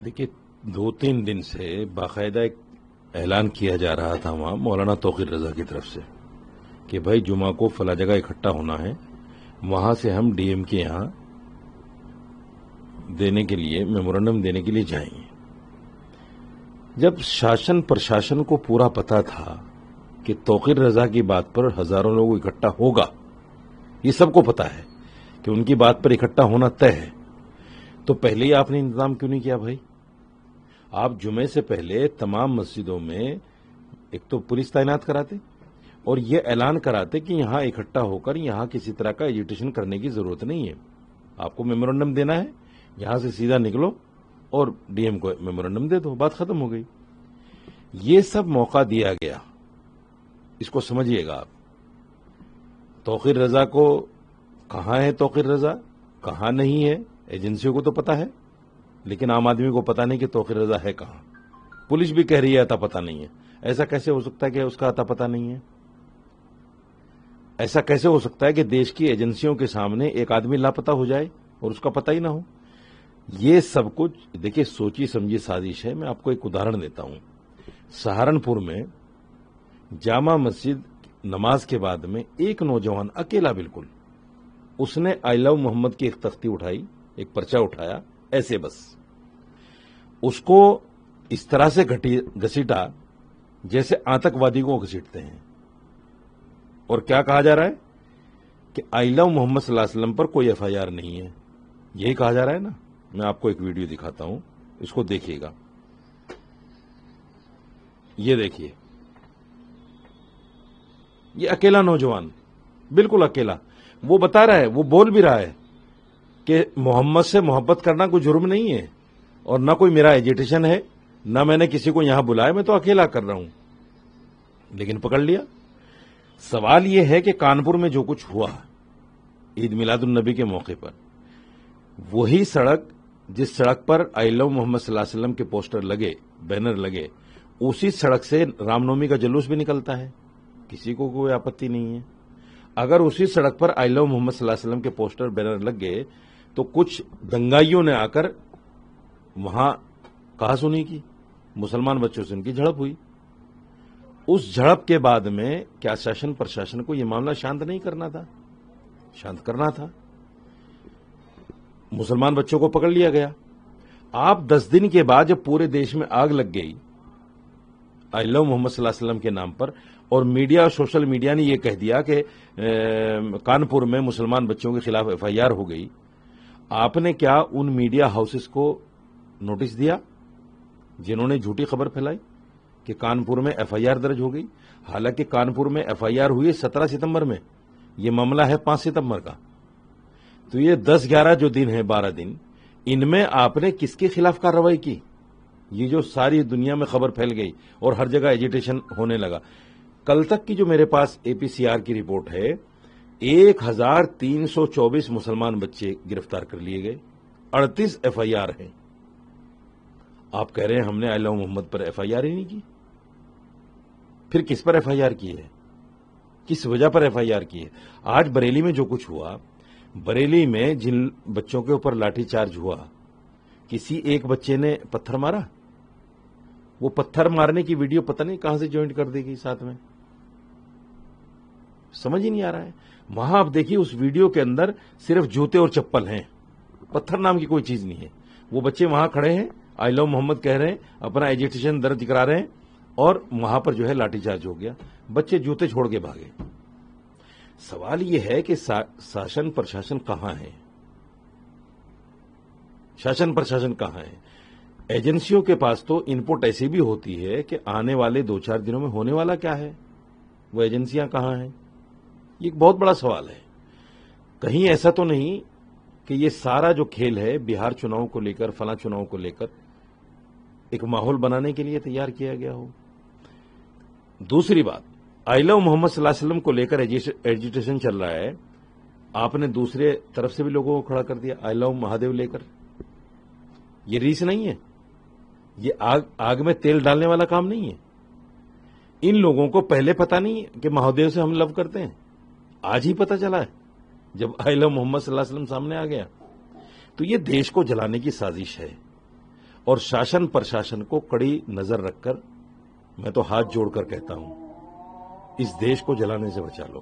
دیکھیے 2-3 دن سے باقاعدہ ایک اعلان کیا جا رہا تھا وہاں مولانا توقیر رضا کی طرف سے کہ بھائی جمعہ کو فلاں جگہ اکٹھا ہونا ہے، وہاں سے ہم ڈی ایم کے یہاں دینے کے لیے میمورنڈم دینے کے لیے جائیں گے۔ جب شاشن پرشاشن کو پورا پتا تھا کہ توقیر رضا کی بات پر ہزاروں لوگ اکٹھا ہوگا، یہ سب کو پتا ہے کہ ان کی بات پر اکٹھا ہونا طے ہے، تو پہلے ہی آپ نے انتظام کیوں نہیں کیا بھائی؟ آپ جمعے سے پہلے تمام مسجدوں میں ایک تو پولیس تعینات کراتے اور یہ اعلان کراتے کہ یہاں اکٹھا ہو کر یہاں کسی طرح کا ایجیٹیشن کرنے کی ضرورت نہیں ہے، آپ کو میمورنڈم دینا ہے، یہاں سے سیدھا نکلو اور ڈی ایم کو میمورنڈم دے دو، بات ختم ہو گئی۔ یہ سب موقع دیا گیا، اس کو سمجھیے گا آپ۔ توقیر رضا کو کہاں ہے، توقیر رضا کہاں نہیں ہے، ایجنسیوں کو تو پتا ہے، لیکن عام آدمی کو پتا نہیں کہ توقیر رضا ہے کہاں۔ پولیس بھی کہہ رہی ہے اتا پتا نہیں ہے۔ ایسا کیسے ہو سکتا ہے کہ اس کا اتا پتا نہیں ہے؟ ایسا کیسے ہو سکتا ہے کہ دیش کی ایجنسیوں کے سامنے ایک آدمی لاپتا ہو جائے اور اس کا پتہ ہی نہ ہو؟ یہ سب کچھ دیکھیے سوچی سمجھی سازش ہے۔ میں آپ کو ایک ادھارن دیتا ہوں۔ سہارنپور میں جامع مسجد نماز کے بعد میں ایک نوجوان اکیلا بالکل، اس نے آئی لو محمد کی ایک تختی اٹھائی، ایک پرچہ اٹھایا، ایسے بس اس کو اس طرح سے گھسیٹا جیسے آتنکوادی کو گھسیٹتے ہیں، اور کیا کہا جا رہا ہے کہ آئی لو محمد صلی اللہ علیہ وسلم پر کوئی ایف آئی آر نہیں ہے، یہی کہا جا رہا ہے نا۔ میں آپ کو ایک ویڈیو دکھاتا ہوں، اس کو دیکھیے گا۔ یہ دیکھیے، یہ اکیلا نوجوان، بالکل اکیلا، وہ بتا رہا ہے، وہ بول بھی رہا ہے کہ محمد سے محبت کرنا کوئی جرم نہیں ہے اور نہ کوئی میرا ایجیٹیشن ہے، نہ میں نے کسی کو یہاں بلایا، میں تو اکیلا کر رہا ہوں، لیکن پکڑ لیا۔ سوال یہ ہے کہ کانپور میں جو کچھ ہوا عید میلاد النبی کے موقع پر، وہی سڑک جس سڑک پر آئی لو محمد صلی اللہ علیہ وسلم کے پوسٹر لگے، بینر لگے، اسی سڑک سے رام نومی کا جلوس بھی نکلتا ہے، کسی کو کوئی آپتی نہیں ہے۔ اگر اسی سڑک پر آئی لو محمد صلی اللہ علیہ وسلم کے پوسٹر بینر لگ گئے تو کچھ دنگائیوں نے آ کر وہاں کہا سنی کی، مسلمان بچوں سے ان کی جھڑپ ہوئی۔ اس جھڑپ کے بعد میں کیا شاشن پرشاشن کو یہ معاملہ شانت نہیں کرنا تھا؟ شانت کرنا تھا۔ مسلمان بچوں کو پکڑ لیا گیا۔ آپ 10 دن کے بعد جب پورے دیش میں آگ لگ گئی آئی لو محمد صلی اللہ علیہ وسلم کے نام پر، اور میڈیا، سوشل میڈیا نے یہ کہہ دیا کہ کانپور میں مسلمان بچوں کے خلاف ایف آئی آر ہو گئی، آپ نے کیا ان میڈیا ہاؤسز کو نوٹس دیا جنہوں نے جھوٹی خبر پھیلائی کہ کانپور میں ایف آئی آر درج ہو گئی؟ حالانکہ کانپور میں ایف آئی آر ہوئی 17 ستمبر میں، یہ معاملہ ہے 5 ستمبر کا۔ تو یہ 10-11 جو دن ہیں، 12 دن، ان میں آپ نے کس کے خلاف کارروائی کی؟ یہ جو ساری دنیا میں خبر پھیل گئی اور ہر جگہ ایجیٹیشن ہونے لگا۔ کل تک کی جو میرے پاس اے پی سی آر کی رپورٹ ہے، 1324 مسلمان بچے گرفتار کر لیے گئے، 38 ایف آئی آر ہیں۔ آپ کہہ رہے ہیں ہم نے آئی لو محمد پر ایف آئی آر ہی نہیں کی؟ پھر کس پر ایف آئی آر کی ہے؟ کس وجہ پر ایف آئی آر کی ہے؟ آج بریلی میں جو کچھ ہوا، بریلی میں جن بچوں کے اوپر لاٹھی چارج ہوا، کسی ایک بچے نے پتھر مارا، وہ پتھر مارنے کی ویڈیو پتہ نہیں کہاں سے جوائنٹ کر دی گئی ساتھ میں، سمجھ ہی نہیں آ رہا ہے۔ وہاں آپ دیکھیے اس ویڈیو کے اندر صرف جوتے اور چپل ہیں، پتھر نام کی کوئی چیز نہیں ہے۔ وہ بچے وہاں کھڑے ہیں، آئی لو محمد کہہ رہے ہیں، اپنا ایجیٹیشن درج کرا رہے ہیں، اور وہاں پر جو ہے لاٹھی چارج ہو گیا، بچے جوتے چھوڑ کے بھاگے۔ سوال یہ ہے کہ شاشن پرشاشن کہاں ہے؟ شاشن پرشاشن کہاں ہے؟ ایجنسیوں کے پاس تو انپٹ ایسی بھی ہوتی ہے کہ آنے والے 2-4 دنوں میں ہونے والا کیا ہے، وہ ایجنسیاں کہاں ہیں؟ یہ ایک بہت بڑا سوال ہے۔ کہیں ایسا تو نہیں کہ یہ سارا جو کھیل ہے بہار چناؤ کو لے کر، فلاں چناؤ کو لے کر ایک ماحول بنانے کے لیے تیار کیا گیا ہو؟ دوسری بات، آئی لو محمد صلی اللہ علیہ وسلم کو لے کر ایجیٹیشن چل رہا ہے، آپ نے دوسرے طرف سے بھی لوگوں کو کھڑا کر دیا آئی لو مہادیو لے کر۔ یہ ریس نہیں ہے، یہ آگ میں تیل ڈالنے والا کام نہیں ہے۔ ان لوگوں کو پہلے پتا نہیں کہ مہادیو سے ہم لو کرتے ہیں، آج ہی پتا چلا ہے جب آئی لو محمد صلی اللہ علیہ وسلم سامنے آ گیا۔ تو یہ دیش کو جلانے کی سازش ہے، اور شاشن پرشاشن کو کڑی نظر رکھ کر میں تو ہاتھ جوڑ کر کہتا ہوں اس دیش کو جلانے سے بچا لو.